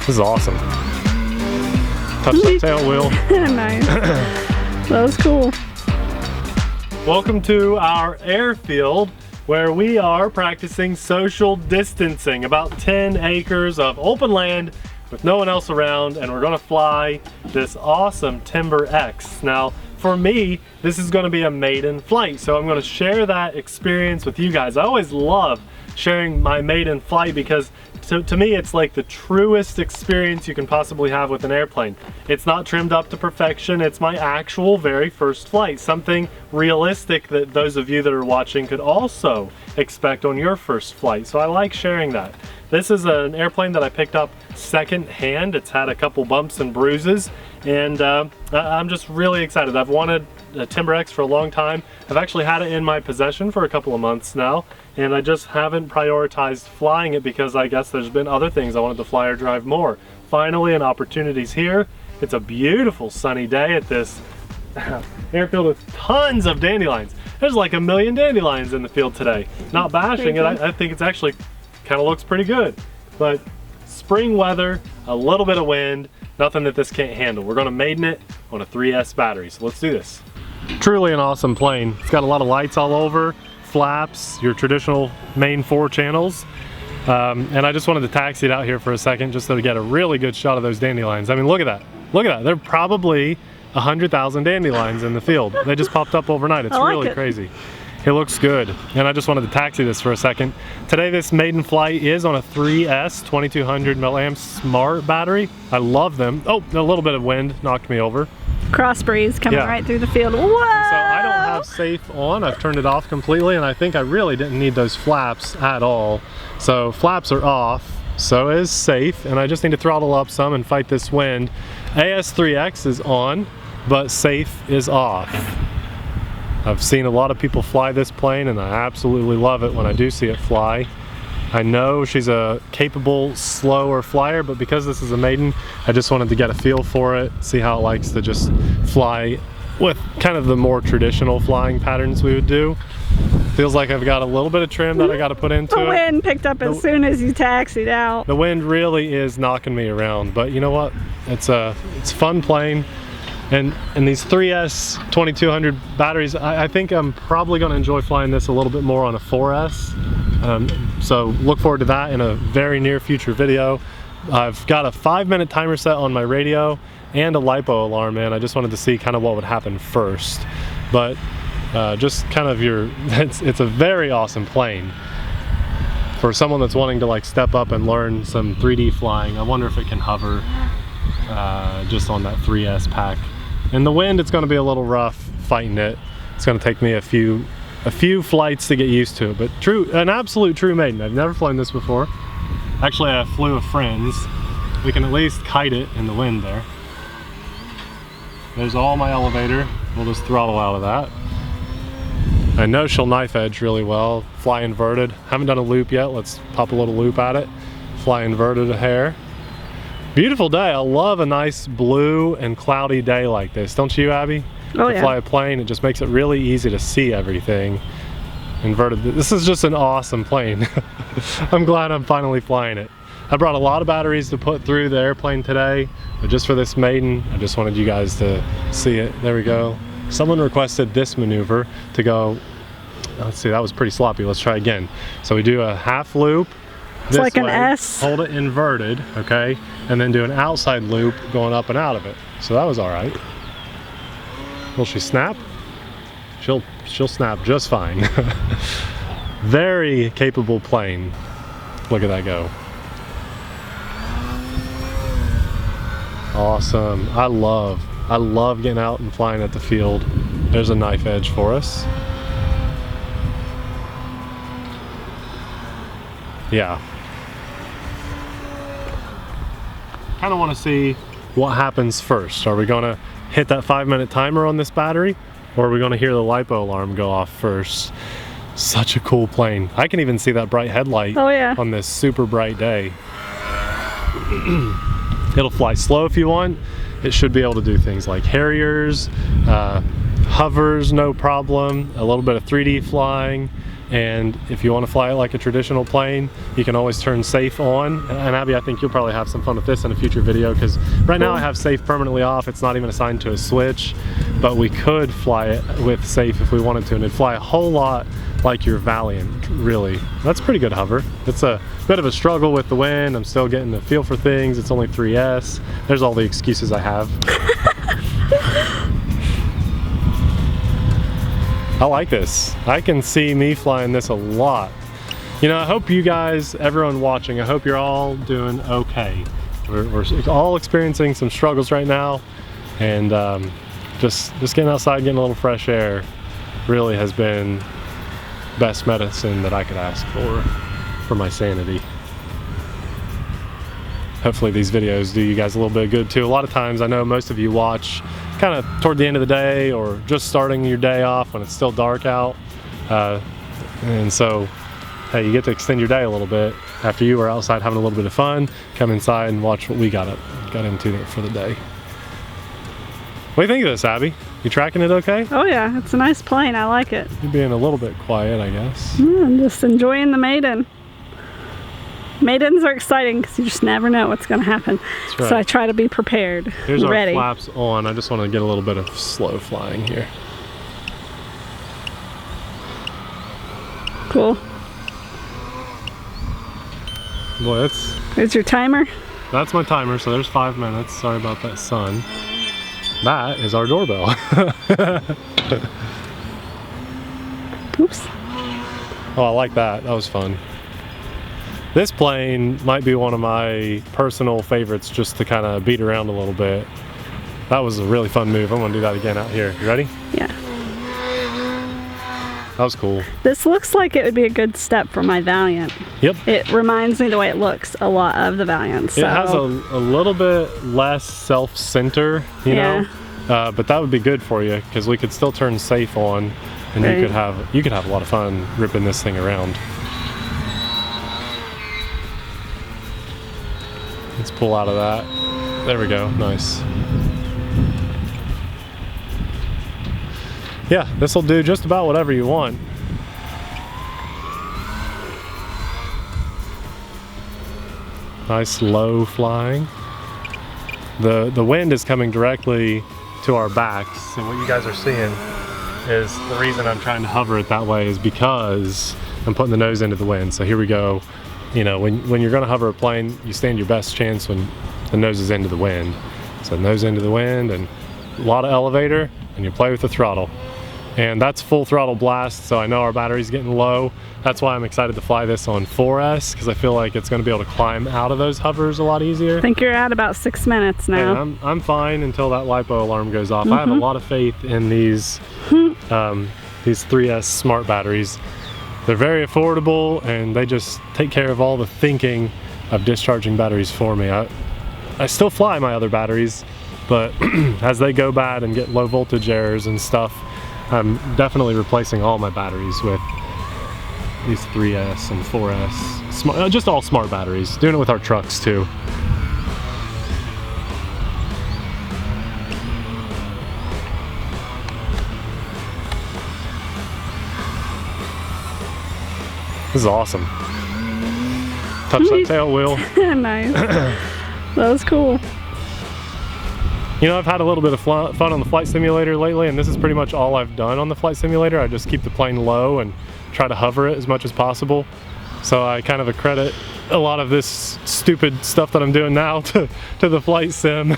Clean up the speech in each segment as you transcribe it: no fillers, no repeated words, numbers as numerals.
This is awesome. Touch the tail wheel. Nice. That was cool. Welcome to our airfield where we are practicing social distancing. About 10 acres of open land with no one else around, and we're gonna fly this awesome Timber X. Now, for me, this is gonna be a maiden flight, so I'm gonna share that experience with you guys. I always love sharing my maiden flight because to me, it's like the truest experience you can possibly have with an airplane. It's not trimmed up to perfection. It's my actual very first flight, something realistic that those of you that are watching could also expect on your first flight. So I like sharing that. This is an airplane that I picked up second hand. It's had a couple bumps and bruises, and I'm just really excited. I've wanted a Timber X for a long time. I've actually had it in my possession for a couple of months now, and I just haven't prioritized flying it because I guess there's been other things I wanted to fly or drive more. Finally, an opportunity's here. It's a beautiful sunny day at this airfield with tons of dandelions. There's like 1 million dandelions in the field today. Not bashing it, I think it's actually kind of looks pretty good. But spring weather, a little bit of wind, nothing that this can't handle. We're gonna maiden it on a 3S battery, so let's do this. Truly an awesome plane. It's got a lot of lights all over, flaps, your traditional main 4 channels. And I just wanted to taxi it out here for a second just to get a really good shot of those dandelions. I mean, look at that. Look at that. There are probably 100,000 dandelions in the field. They just popped up overnight. It's really crazy. It looks good. And I just wanted to taxi this for a second. Today, this maiden flight is on a 3S 2200 milliamp smart battery. I love them. Oh, a little bit of wind knocked me over. Cross breeze coming right through the field. Whoa! So I don't have safe on. I've turned it off completely, and I think I really didn't need those flaps at all. So flaps are off, so is safe, and I just need to throttle up some and fight this wind. AS3X is on, but safe is off. I've seen a lot of people fly this plane, and I absolutely love it when I do see it fly. I know she's a capable, slower flyer, but because this is a maiden, I just wanted to get a feel for it, see how it likes to just fly with kind of the more traditional flying patterns we would do. Feels like I've got a little bit of trim that I got to put into it. The wind picked up as soon as you taxied out. The wind really is knocking me around, but you know what? It's a fun plane. And these 3S 2200 batteries, I think I'm probably going to enjoy flying this a little bit more on a 4S. So look forward to that in a very near future video. I've got a 5-minute timer set on my radio and a LiPo alarm in. I just wanted to see kind of what would happen first. But just kind of it's a very awesome plane. For someone that's wanting to like step up and learn some 3D flying, I wonder if it can hover just on that 3S pack. And the wind, it's going to be a little rough fighting it. It's going to take me a few flights to get used to it, but an absolute true maiden. I've never flown this before. Actually, I flew with friends. We can at least kite it in the wind there. There's all my elevator. We'll just throttle out of that. I know she'll knife edge really well. Fly inverted. Haven't done a loop yet. Let's pop a little loop at it. Fly inverted a hair. Beautiful day. I love a nice blue and cloudy day like this. Don't you, Abby? Oh, to fly a plane, it just makes it really easy to see everything. Inverted. This is just an awesome plane. I'm glad I'm finally flying it. I brought a lot of batteries to put through the airplane today, but just for this maiden, I just wanted you guys to see it. There we go. Someone requested this maneuver to go, let's see, that was pretty sloppy. Let's try again. So we do a half loop. It's like an S. Hold it inverted, okay? And then do an outside loop going up and out of it. So that was all right. Will she snap? She'll snap just fine. Very capable plane. Look at that go. Awesome. I love getting out and flying at the field. There's a knife edge for us. Yeah. Kind of want to see what happens first. Are we going to hit that 5-minute timer on this battery, or are we going to hear the LiPo alarm go off first? Such a cool plane. I can even see that bright headlight on this super bright day. It'll fly slow if you want. It should be able to do things like Harriers, hovers no problem, a little bit of 3D flying, and if you want to fly it like a traditional plane, you can always turn safe on. And Abby, I think you'll probably have some fun with this in a future video, because right now I have safe permanently off. It's not even assigned to a switch, but we could fly it with safe if we wanted to, and it'd fly a whole lot like your Valiant, really. That's pretty good hover. It's a bit of a struggle with the wind. I'm still getting the feel for things. It's only 3S. There's all the excuses I have. I like this. I can see me flying this a lot. You know, I hope you guys, everyone watching, I hope you're all doing okay. We're all experiencing some struggles right now, and just getting outside, getting a little fresh air really has been best medicine that I could ask for my sanity. Hopefully these videos do you guys a little bit of good too. A lot of times I know most of you watch kind of toward the end of the day or just starting your day off when it's still dark out. And so, hey, you get to extend your day a little bit after you were outside having a little bit of fun. Come inside and watch what we got into for the day. What do you think of this, Abby? You tracking it okay? Oh yeah, it's a nice plane. I like it. You're being a little bit quiet, I guess. I'm just enjoying the Maiden. Maidens are exciting because you just never know what's going to happen. That's right. So I try to be prepared. Here's ready. Our flaps on. I just want to get a little bit of slow flying here. Cool. Boy, There's your timer? That's my timer, so there's 5 minutes. Sorry about that, sun. That is our doorbell. Oops. Oh, I like that. That was fun. This plane might be one of my personal favorites, just to kind of beat around a little bit. That was a really fun move. I'm going to do that again out here. You ready? Yeah. That was cool. This looks like it would be a good step for my Valiant. Yep. It reminds me the way it looks a lot of the Valiant. So. It has a little bit less self-center, you know, but that would be good for you because we could still turn safe on, and you could have a lot of fun ripping this thing around. Let's pull out of that. There we go. Nice. Yeah, this will do just about whatever you want. Nice low flying. The wind is coming directly to our backs, and what you guys are seeing is the reason I'm trying to hover it that way is because I'm putting the nose into the wind. So here we go. You know, when you're gonna hover a plane, you stand your best chance when the nose is into the wind. So nose into the wind and a lot of elevator, and you play with the throttle. And that's full throttle blast, so I know our battery's getting low. That's why I'm excited to fly this on 4S, because I feel like it's gonna be able to climb out of those hovers a lot easier. I think you're at about 6 minutes now. And I'm fine until that LiPo alarm goes off. I have a lot of faith in these 3S smart batteries. They're very affordable, and they just take care of all the thinking of discharging batteries for me. I still fly my other batteries, but as they go bad and get low voltage errors and stuff, I'm definitely replacing all my batteries with these 3S and 4S, just all smart batteries. Doing it with our trucks too. This is awesome. Touch that tail wheel. Nice. That was cool. You know, I've had a little bit of fun on the flight simulator lately, and this is pretty much all I've done on the flight simulator. I just keep the plane low and try to hover it as much as possible. So I kind of accredit a lot of this stupid stuff that I'm doing now to the flight sim.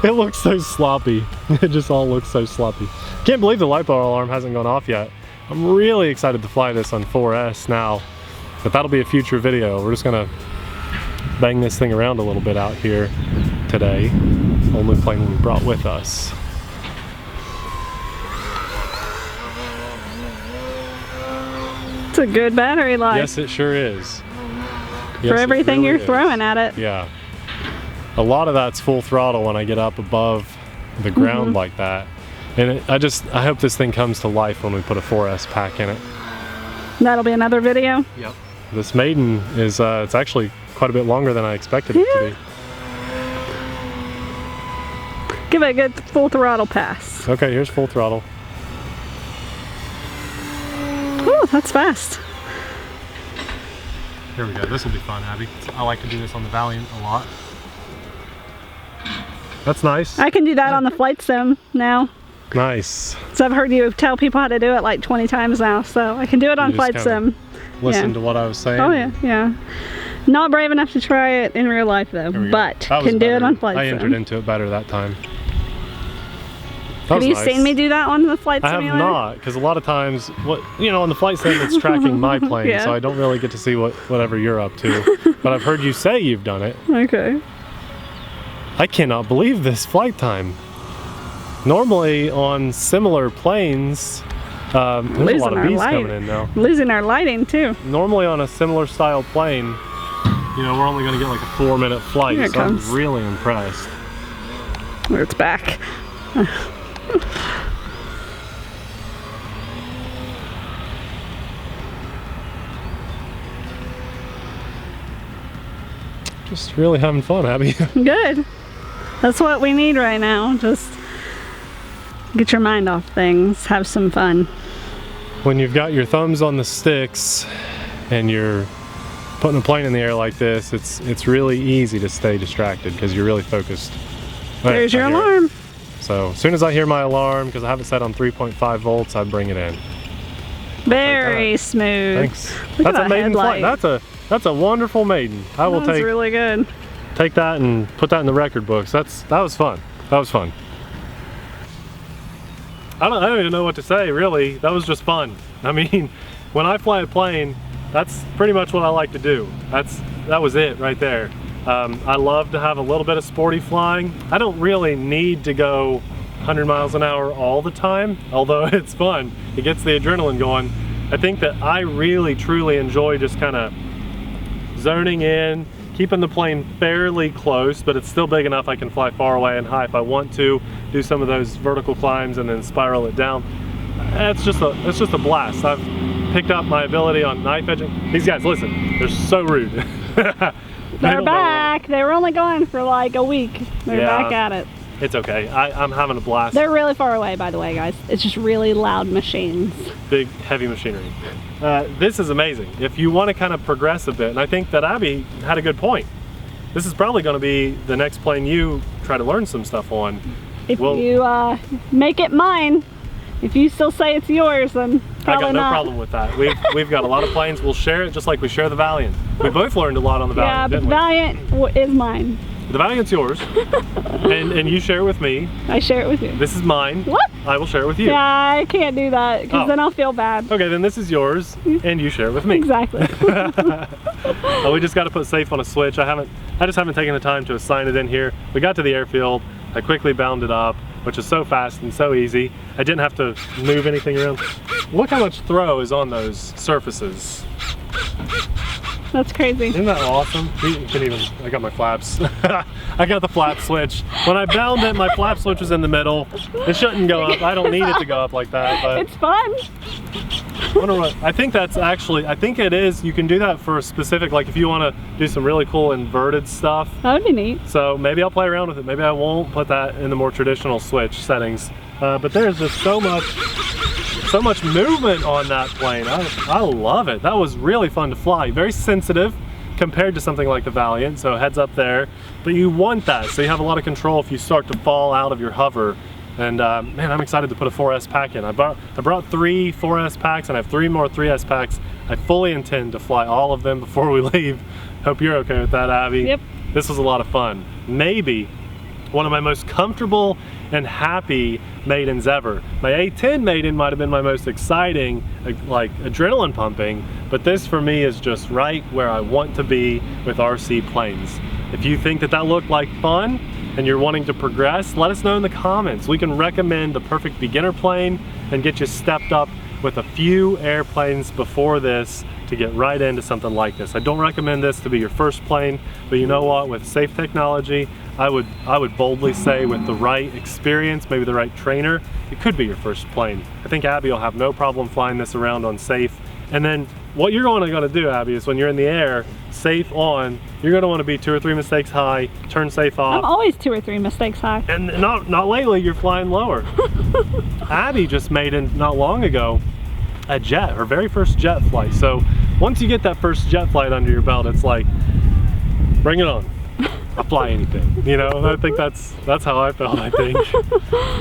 It looks so sloppy. It just all looks so sloppy. Can't believe the LiPo alarm hasn't gone off yet. I'm really excited to fly this on 4S now, but that'll be a future video. We're just gonna bang this thing around a little bit out here today. Only plane we brought with us. It's a good battery life. Yes, it sure is. For everything you're throwing at it. Yeah. A lot of that's full throttle when I get up above the ground like that. And I hope this thing comes to life when we put a 4S pack in it. That'll be another video? Yep. This Maiden is, it's actually quite a bit longer than I expected it to be. Give it a good full throttle pass. Okay, here's full throttle. Ooh, that's fast. Here we go. This will be fun, Abby. I like to do this on the Valiant a lot. That's nice. I can do that on the flight sim now. Nice. So I've heard you tell people how to do it like 20 times now, so I can do it on flight sim. Listen to what I was saying. Oh yeah, yeah. Not brave enough to try it in real life though, but can do it on flight sim. I entered into it better that time. Have you seen me do that on the flight simulator? I have not, because a lot of times, on the flight sim it's tracking my plane, so I don't really get to see whatever you're up to. But I've heard you say you've done it. Okay. I cannot believe this flight time. Normally on similar planes, there's a lot of bees coming in now. Losing our lighting too. Normally on a similar style plane, we're only going to get like a 4-minute flight, Here it comes. I'm really impressed. It's back. Just really having fun, Abby. Good. That's what we need right now. Just get your mind off things, have some fun. When you've got your thumbs on the sticks and you're putting a plane in the air like this, it's really easy to stay distracted because you're really focused. There's your alarm. So as soon as I hear my alarm, because I have it set on 3.5 volts, I bring it in. Very smooth. Thanks. Look That's at a Maiden headlight. flight. That's a wonderful Maiden. I will That's really good. Take that and put that in the record books. That was fun. That was fun. I don't even know what to say, really. That was just fun. I mean, when I fly a plane, that's pretty much what I like to do. That was it right there. I love to have a little bit of sporty flying. I don't really need to go 100 miles an hour all the time, although it's fun. It gets the adrenaline going. I think that I really, truly enjoy just kind of zoning in, keeping the plane fairly close, but it's still big enough I can fly far away and high if I want to, do some of those vertical climbs and then spiral it down. It's just a blast. I've picked up my ability on knife edging. These guys, listen, they're so rude. They're back. They were only gone for like a week. They're back at it. It's okay. I'm having a blast. They're really far away, by the way, guys. It's just really loud machines. Big, heavy machinery. This is amazing. If you want to kind of progress a bit, and I think that Abby had a good point. This is probably going to be the next plane you try to learn some stuff on. If you make it mine, if you still say it's yours, then probably I got no problem with that. We've got a lot of planes. We'll share it just like we share the Valiant. We both learned a lot on the Valiant, yeah, but didn't the Valiant is mine. The Valiant's yours, and you share it with me. I share it with you. This is mine. What? I will share it with you. Yeah, I can't do that because then I'll feel bad. Okay, then this is yours, and you share it with me. Exactly. We just got to put safe on a switch. I just haven't taken the time to assign it in here. We got to the airfield. I quickly bound it up, which is so fast and so easy. I didn't have to move anything around. Look how much throw is on those surfaces. That's crazy. Isn't that awesome? You can even, I got my flaps. I got the flap switch. When I bound it, my flap switch was in the middle. It shouldn't go up. I don't need it to go up like that. But it's fun. I think that's actually, I think it is, you can do that for a specific, like if you want to do some really cool inverted stuff. That would be neat. So maybe I'll play around with it. Maybe I won't put that in the more traditional switch settings. But there's just so much movement on that plane. I love it. That was really fun to fly. Very sensitive compared to something like the Valiant, so heads up there. But you want that, so you have a lot of control if you start to fall out of your hover. And man, I'm excited to put a 4S pack in. I brought 3 4S packs and I have 3 more 3S packs. I fully intend to fly all of them before we leave. Hope you're okay with that, Abby. Yep. This was a lot of fun. Maybe one of my most comfortable and happy Maidens ever. My A10 Maiden might have been my most exciting, like adrenaline pumping, but this for me is just right where I want to be with RC planes. If you think that looked like fun and you're wanting to progress, let us know in the comments. We can recommend the perfect beginner plane and get you stepped up with a few airplanes before this to get right into something like this. I don't recommend this to be your first plane, but you know what, with safe technology, I would boldly say with the right experience, maybe the right trainer, it could be your first plane. I think Abby will have no problem flying this around on safe. And then what you're going to do, Abby, is when you're in the air, safe on, you're gonna wanna be 2 or 3 mistakes high, turn safe off. I'm always 2 or 3 mistakes high. And not lately, you're flying lower. Abby just made in not long ago a jet, her very first jet flight. So once you get that first jet flight under your belt, it's like, bring it on. I'll fly anything, you know? I think that's how I felt, I think.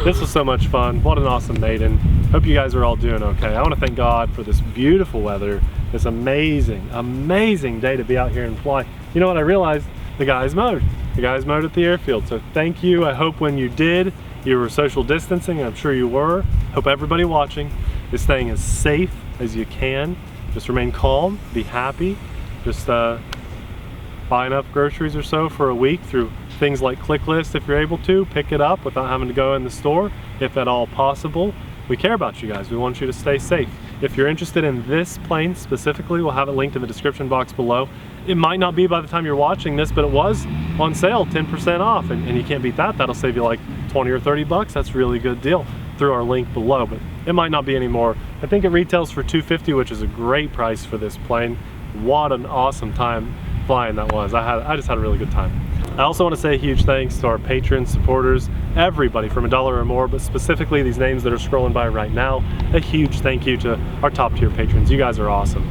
This was so much fun. What an awesome maiden. Hope you guys are all doing okay. I want to thank God for this beautiful weather, this amazing, amazing day to be out here and fly. You know what I realized? The guys mowed. The guys mowed at the airfield. So thank you. I hope when you did, you were social distancing. I'm sure you were. Hope everybody watching is staying as safe as you can. Just remain calm, be happy. Just buy enough groceries or so for a week through things like ClickList if you're able to. Pick it up without having to go in the store, if at all possible. We care about you guys. We want you to stay safe. If you're interested in this plane specifically, we'll have it linked in the description box below. It might not be by the time you're watching this, but it was on sale, 10% off, and you can't beat that. That'll save you like 20 or 30 bucks. That's a really good deal through our link below, but it might not be anymore. I think it retails for $250, which is a great price for this plane. What an awesome time flying that was. I just had a really good time. I also want to say a huge thanks to our patrons, supporters, everybody from $1 or more, but specifically these names that are scrolling by right now. A huge thank you to our top tier patrons. You guys are awesome.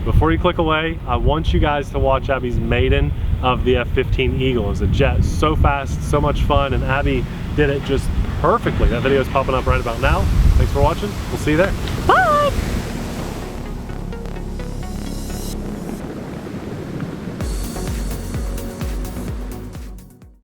Before you click away, I want you guys to watch Abby's maiden of the F-15 Eagle. It was a jet, so fast, so much fun, and Abby did it just perfectly. That video is popping up right about now. Thanks for watching. We'll see you there. Bye.